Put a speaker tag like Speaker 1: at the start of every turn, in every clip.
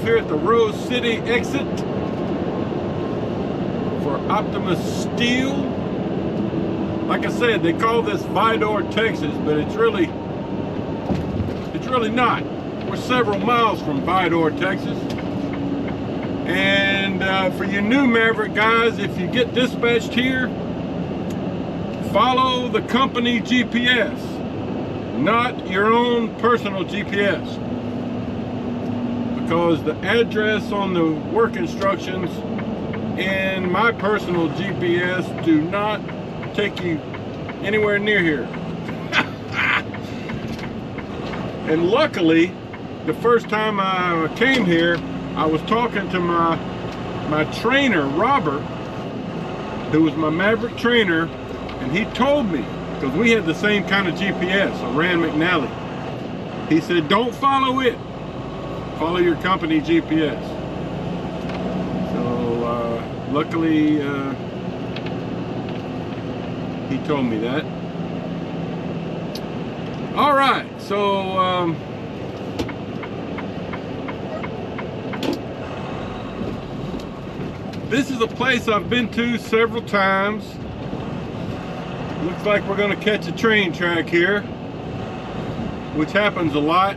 Speaker 1: here at the Rose City exit for Optimus Steel. Like I said, they call this Vidor, Texas, but it's really not. We're several miles from Vidor, Texas. And for you new Maverick guys, if you get dispatched here, follow the company GPS, not your own personal GPS. Because the address on the work instructions and my personal GPS do not take you anywhere near here. And luckily, the first time I came here, I was talking to my trainer, Robert, who was my Maverick trainer, and he told me, because we had the same kind of GPS, a Rand McNally. He said, don't follow it. Follow your company GPS. So luckily he told me that. All right, so this is a place I've been to several times. Looks like we're gonna catch a train track here, which happens a lot.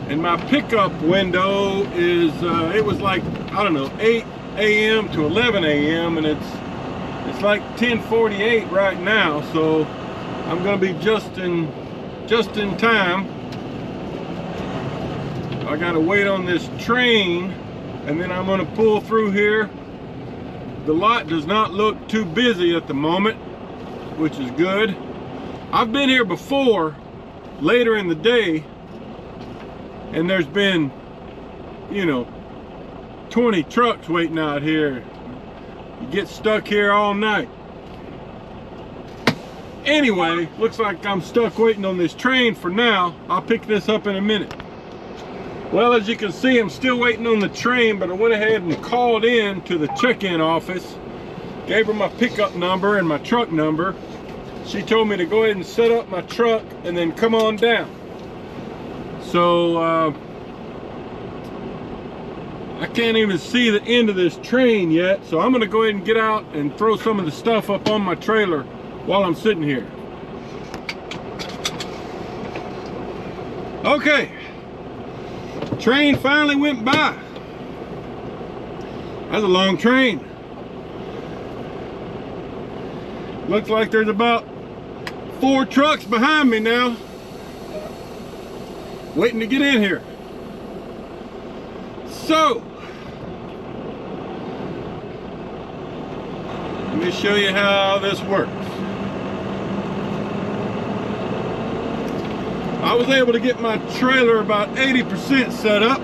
Speaker 1: And my pickup window is, it was like, I don't know, 8 a.m. to 11 a.m. and it's like 10:48 right now, so I'm gonna be just in time. I gotta wait on this train, and then I'm gonna pull through here. The lot does not look too busy at the moment, which is good. I've been here before, later in the day, and there's been, you know, 20 trucks waiting out here. You get stuck here all night. Anyway, looks like I'm stuck waiting on this train for now. I'll pick this up in a minute. Well, as you can see, I'm still waiting on the train, but I went ahead and called in to the check-in office, gave her my pickup number and my truck number. She told me to go ahead and set up my truck and then come on down. So I can't even see the end of this train yet, so I'm gonna go ahead and get out and throw some of the stuff up on my trailer while I'm sitting here. Okay, train finally went by. That's a long train. Looks like there's about 4 trucks behind me now, waiting to get in here. So, let me show you how this works. I was able to get my trailer about 80% set up.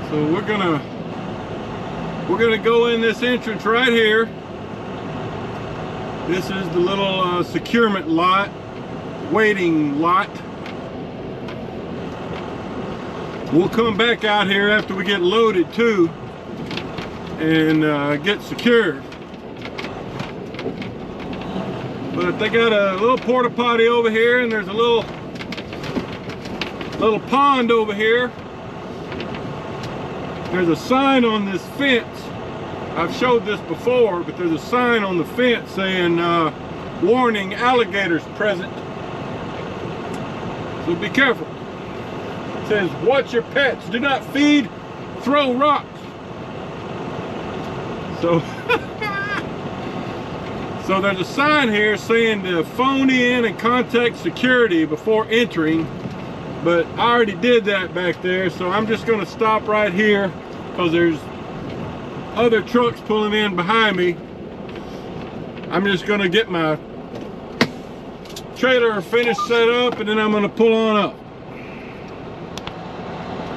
Speaker 1: So we're gonna go in this entrance right here. This is the little securement lot, waiting lot. We'll come back out here after we get loaded too and get secured. But they got a little porta potty over here, and there's a little pond over here. There's a sign on this fence. I've showed this before, but there's a sign on the fence saying, warning, alligators present. So be careful. It says, watch your pets. Do not feed, throw rocks. So, so there's a sign here saying to phone in and contact security before entering. But I already did that back there, so I'm just going to stop right here because there's other trucks pulling in behind me. I'm just going to get my trailer finished set up, and then I'm going to pull on up.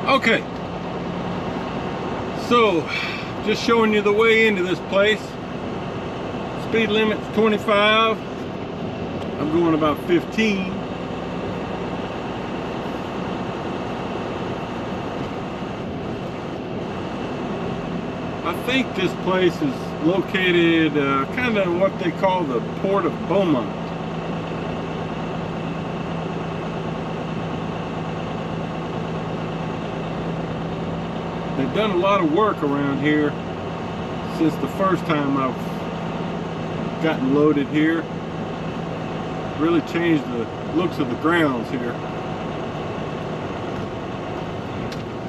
Speaker 1: Okay, So, just showing you the way into this place. Speed limit's 25. I'm going about 15. I think this place is located kind of what they call the Port of Beaumont. They've done a lot of work around here since the first time I've gotten loaded here. Really changed the looks of the grounds here.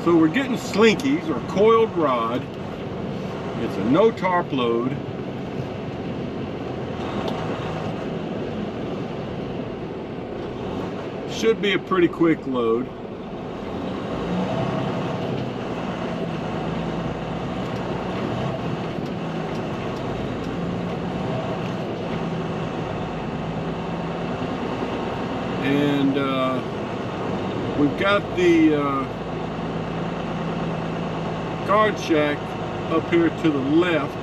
Speaker 1: So we're getting Slinkies, or coiled rod. It's a no tarp load. Should be a pretty quick load. And we've got the guard shack up here to the left,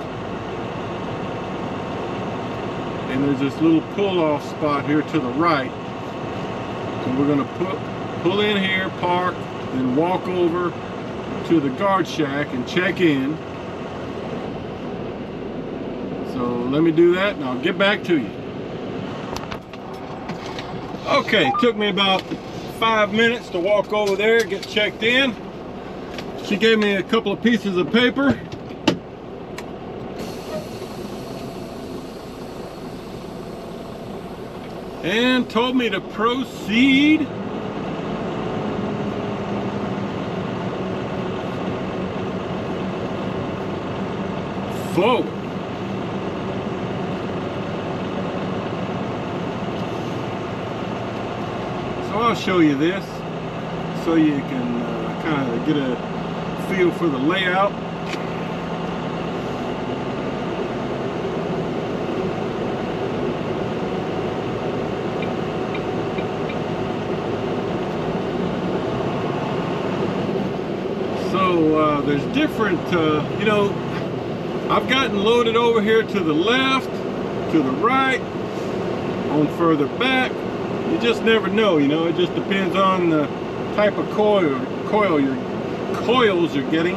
Speaker 1: and there's this little pull-off spot here to the right. And we're going to pull in here, park, then walk over to the guard shack and check in. So let me do that and I'll get back to you. Okay, took me about 5 minutes to walk over there, get checked in. She gave me a couple of pieces of paper. And told me to proceed forward. So I'll show you this so you can kind of get a feel for the layout. So there's different, you know, I've gotten loaded over here to the left, to the right, on further back. You just never know, you know, it just depends on the type of coils you're getting.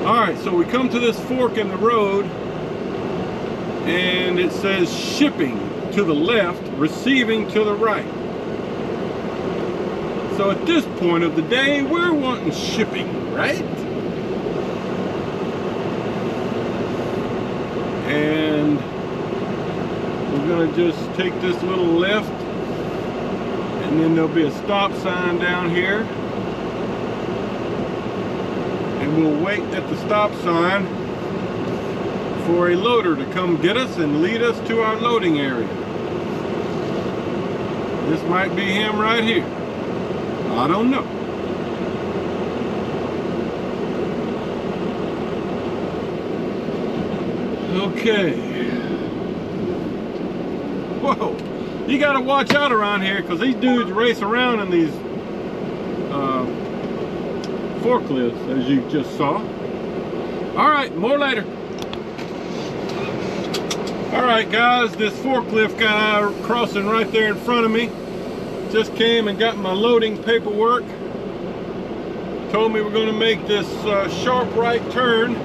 Speaker 1: Alright, so we come to this fork in the road, and it says shipping to the left, receiving to the right. So at this point of the day, we're wanting shipping, right? And we're gonna just take this little left, and then there'll be a stop sign down here. And we'll wait at the stop sign for a loader to come get us and lead us to our loading area. This might be him right here. I don't know. Okay. Whoa. You gotta watch out around here because these dudes race around in these forklifts, as you just saw. Alright, more later. Alright guys, this forklift guy crossing right there in front of me just came and got my loading paperwork. Told me we're going to make this sharp right turn.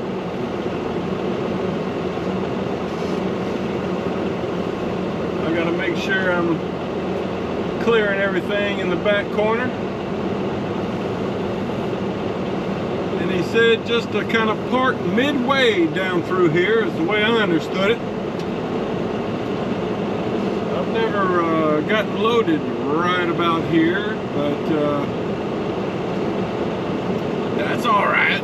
Speaker 1: I got to make sure I'm clearing everything in the back corner. And he said just to kind of park midway down through here is the way I understood it. I've never gotten loaded right about here, but that's all right.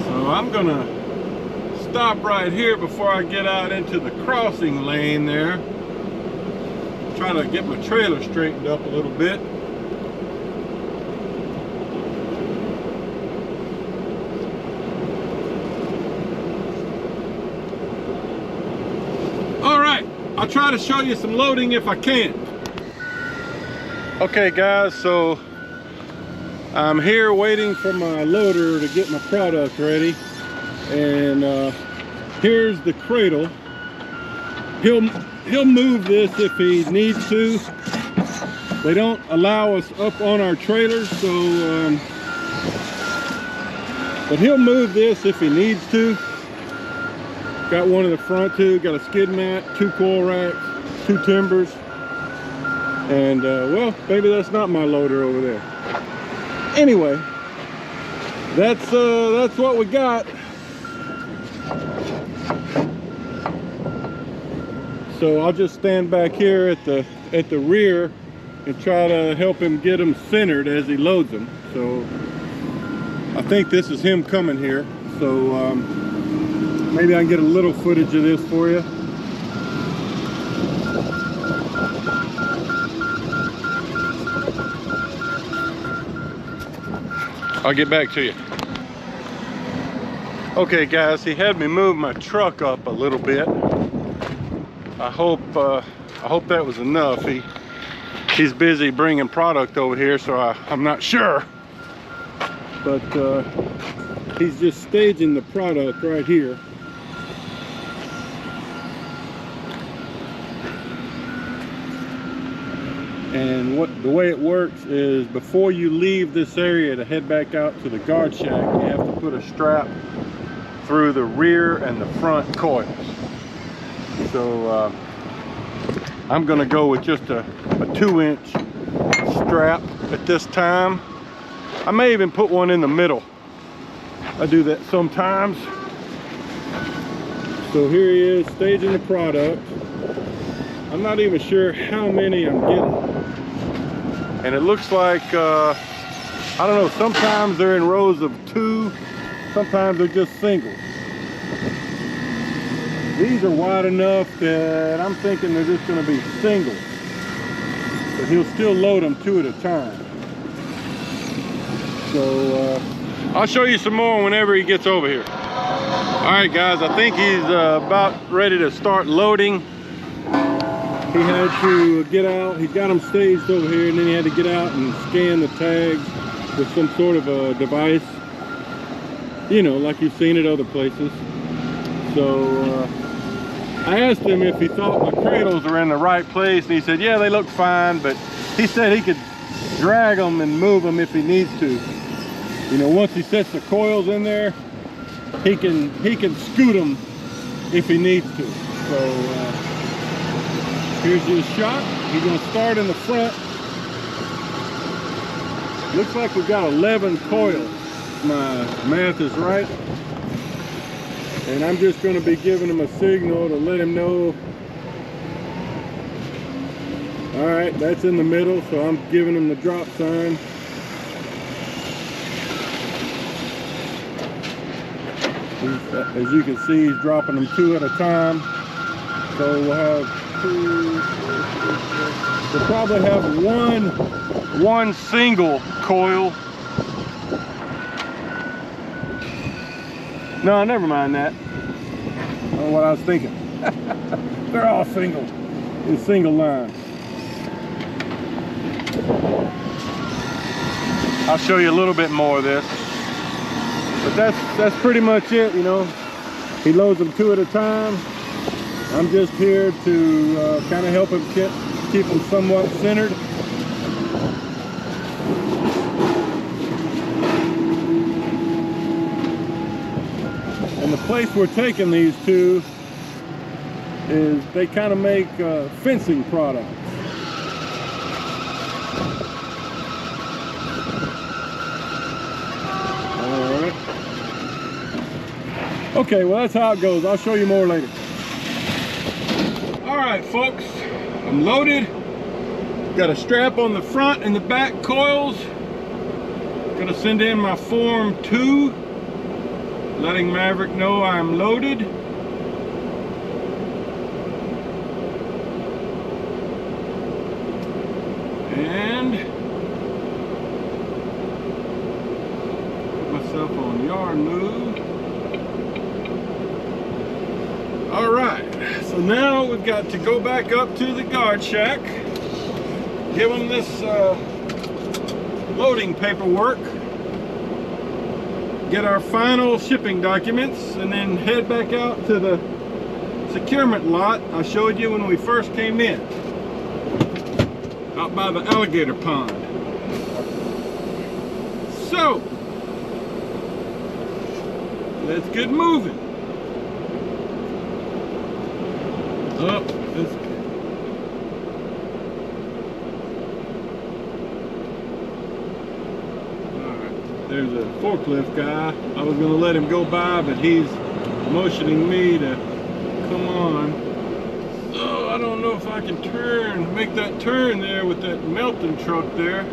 Speaker 1: So I'm gonna stop right here before I get out into the crossing lane there. Try to get my trailer straightened up a little bit. I I'll try to show you some loading if I can. Okay guys, so I'm here waiting for my loader to get my product ready. And here's the cradle. He'll move this if he needs to. They don't allow us up on our trailers, so but he'll move this if he needs to. Got one in the front too, got a skid mat, 2 coil racks, 2 timbers. And well, maybe that's not my loader over there. Anyway, that's what we got. So I'll just stand back here at the rear and try to help him get them centered as he loads them. So I think this is him coming here. So maybe I can get a little footage of this for you. I'll get back to you. Okay guys, he had me move my truck up a little bit. I hope that was enough. He's busy bringing product over here, so I'm not sure. But he's just staging the product right here. And the way it works is before you leave this area to head back out to the guard shack, you have to put a strap through the rear and the front coils. So I'm gonna go with just a 2-inch strap at this time. I may even put one in the middle. I do that sometimes. So here he is staging the product. I'm not even sure how many I'm getting. And it looks like, I don't know, sometimes they're in rows of 2, sometimes they're just singles. These are wide enough that I'm thinking they're just going to be singles. But he'll still load them 2 at a time. So I'll show you some more whenever he gets over here. All right guys, I think he's about ready to start loading. He had to get out, he's got them staged over here, and then he had to get out and scan the tags with some sort of a device. You know, like you've seen at other places. So I asked him if he thought my cradles were in the right place, and he said, yeah, they look fine, but he said he could drag them and move them if he needs to. You know, once he sets the coils in there, he can scoot them if he needs to. So here's his shot. He's gonna start in the front. Looks like we've got 11 coils. My math is right. And I'm just gonna be giving him a signal to let him know. All right, that's in the middle, so I'm giving him the drop sign. As you can see, he's dropping them 2 at a time. So we'll have 2, 3, 4. We'll probably have one single coil. No, never mind that. I don't know what I was thinking. They're all single, in single line. I'll show you a little bit more of this. But that's pretty much it, you know. He loads them 2 at a time. I'm just here to kind of help him keep them somewhat centered. And the place we're taking these to is they kind of make fencing products. Okay, well that's how it goes. I'll show you more later. All right, folks, I'm loaded. Got a strap on the front and the back coils. Gonna send in my Form 2, letting Maverick know I'm loaded. And put myself on yard move. All right. so now we've got to go back up to the guard shack, give them this loading paperwork, get our final shipping documents, and then head back out to the securement lot I showed you when we first came in, out by the alligator pond. So, let's get moving. Oh, alright, there's a forklift guy. I was going to let him go by, but he's motioning me to come on. Oh, I don't know if I can make that turn there with that melting truck there.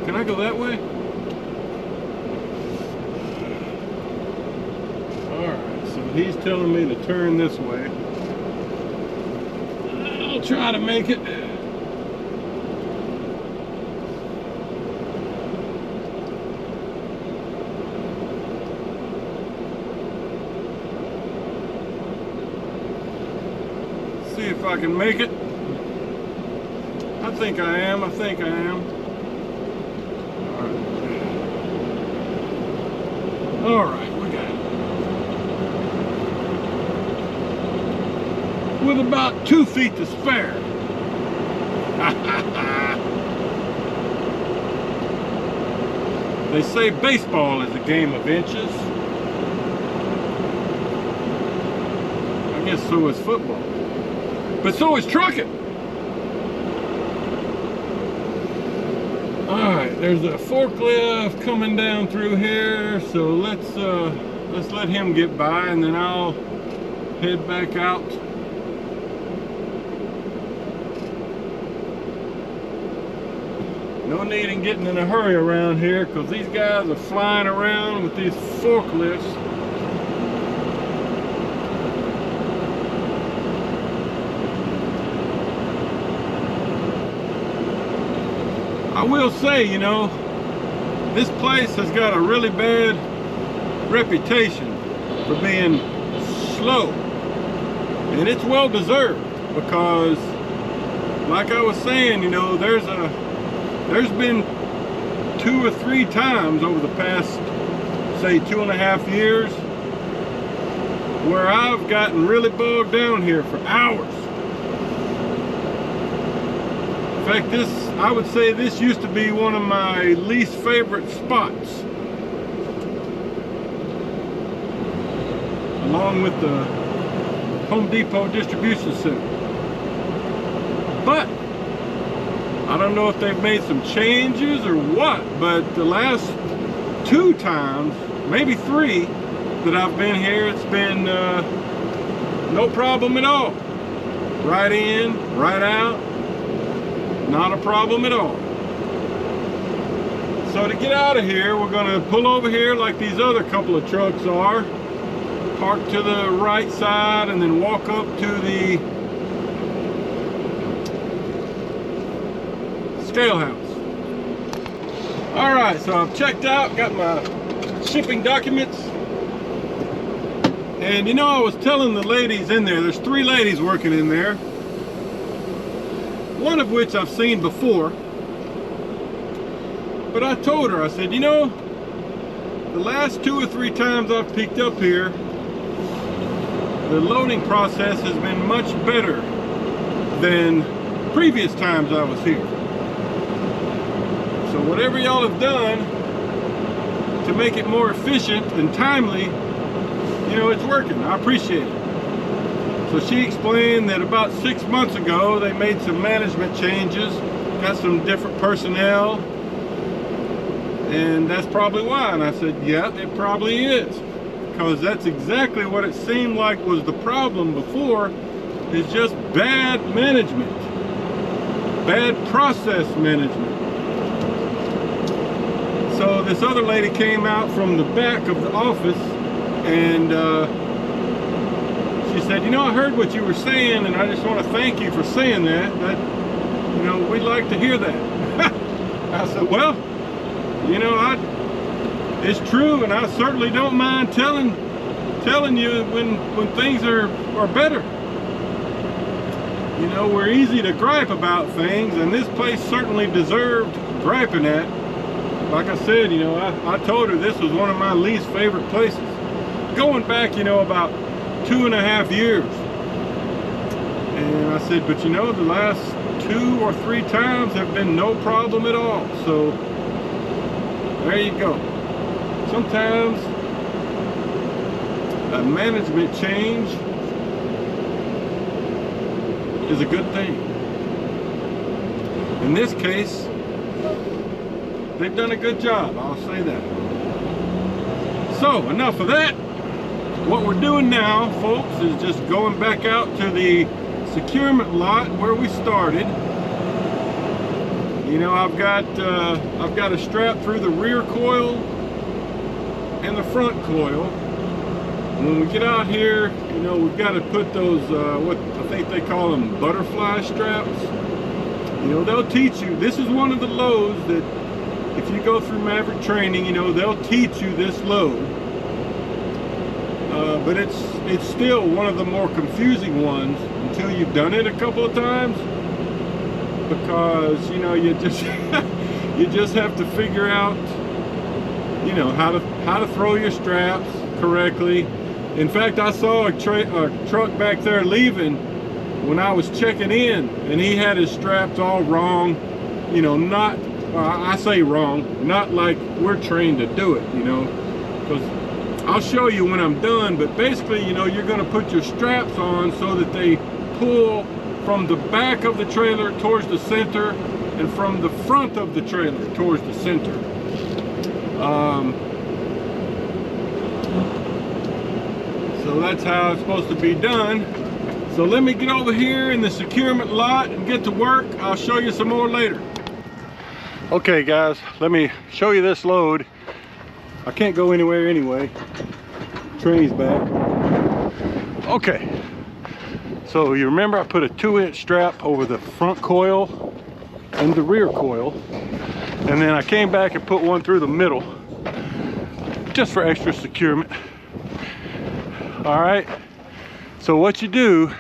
Speaker 1: Can I go that way? Alright, so he's telling me to turn this way. I'll try to make it. See if I can make it. I think I am. Alright, we got it. With about 2 feet to spare. They say baseball is a game of inches. I guess so is football. But so is trucking. Alright, there's a forklift coming down through here, so let's let him get by, and then I'll head back out. No need in getting in a hurry around here, because these guys are flying around with these forklifts. I will say, you know, this place has got a really bad reputation for being slow, and it's well deserved, because like I was saying, you know, there's been 2 or 3 times over the past, say, 2.5 years where I've gotten really bogged down here for hours. In fact, I would say this used to be one of my least favorite spots, along with the Home Depot distribution center. But I don't know if they've made some changes or what, but the last 2 times, maybe 3, that I've been here, it's been no problem at all. Right in, right out. Not a problem at all. So to get out of here, we're going to pull over here like these other couple of trucks are. Park to the right side and then walk up to the scale house. Alright, so I've checked out, got my shipping documents. And you know, I was telling the ladies in there, there's 3 ladies working in there. One of which I've seen before, but I told her, I said, you know, the last 2 or 3 times I've picked up here, the loading process has been much better than previous times I was here. So whatever y'all have done to make it more efficient and timely, you know, it's working. I appreciate it. So she explained that about 6 months ago they made some management changes, got some different personnel, and that's probably why. And I said, yeah, it probably is, because that's exactly what it seemed like was the problem before, is just bad management, bad process management. So this other lady came out from the back of the office, and she said, you know, I heard what you were saying, and I just want to thank you for saying that. You know, we'd like to hear that. I said, well, you know, it's true, and I certainly don't mind telling you when things are better. You know, we're easy to gripe about things, and this place certainly deserved griping at. Like I said, you know, I told her this was one of my least favorite places. Going back, you know, about 2.5 years. And I said, but you know, the last 2 or 3 times have been no problem at all. So, there you go. Sometimes a management change is a good thing. In this case, they've done a good job, I'll say that. So, enough of that. What we're doing now, folks, is just going back out to the securement lot where we started. You know, I've got a strap through the rear coil and the front coil. When we get out here, you know, we've got to put those, what I think they call them, butterfly straps. You know, they'll teach you. This is one of the loads that, if you go through Maverick training, you know, they'll teach you this load. But it's still one of the more confusing ones until you've done it a couple of times, because, you know, you just you just have to figure out, you know, how to throw your straps correctly. In fact, I saw a truck back there leaving when I was checking in, and he had his straps all wrong. You know, not, I say wrong, not like we're trained to do it, you know, because I'll show you when I'm done, but basically, you know, you're going to put your straps on so that they pull from the back of the trailer towards the center, and from the front of the trailer towards the center. So that's how it's supposed to be done. So let me get over here in the securement lot and get to work. I'll show you some more later. Okay guys, let me show you this load. I can't go anywhere anyway. Train's back. Okay. So you remember I put a 2-inch strap over the front coil and the rear coil. And then I came back and put one through the middle, just for extra securement. All right. So what you do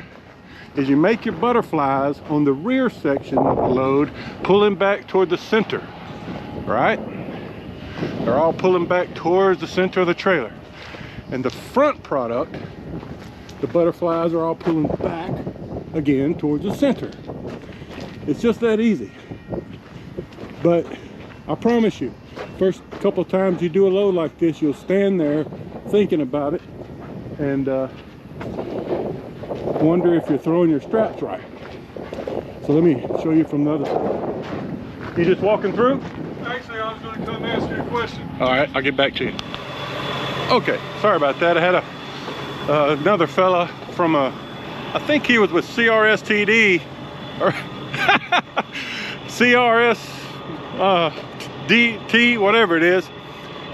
Speaker 1: is you make your butterflies on the rear section of the load, pulling back toward the center, right? They're all pulling back towards the center of the trailer. And the front product, the butterflies are all pulling back again towards the center. It's just that easy. But I promise you, first couple times you do a load like this, you'll stand there thinking about it and wonder if you're throwing your straps right. So let me show you from the other side. You just walking through?
Speaker 2: Actually, I was going to come ask you a question.
Speaker 1: All right, I'll get back to you. Okay, sorry about that. I had another fella from I think he was with CRSTD or CRSDT, whatever it is.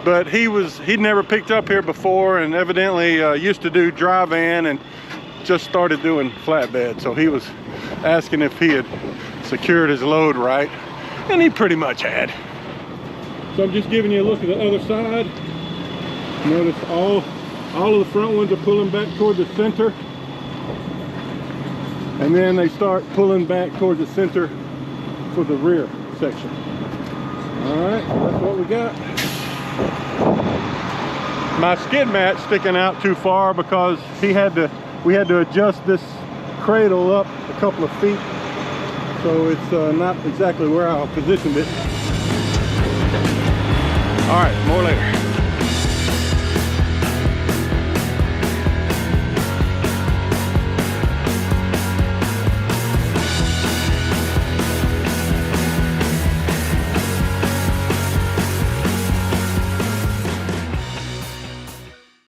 Speaker 1: But he'd never picked up here before, and evidently used to do dry van and just started doing flatbed. So he was asking if he had secured his load right, and he pretty much had. So I'm just giving you a look at the other side. Notice all of the front ones are pulling back toward the center, and then they start pulling back toward the center for the rear section. All right, that's what we got. My skid mat's sticking out too far because we had to adjust this cradle up a couple of feet, so it's not exactly where I positioned it. All right, more later.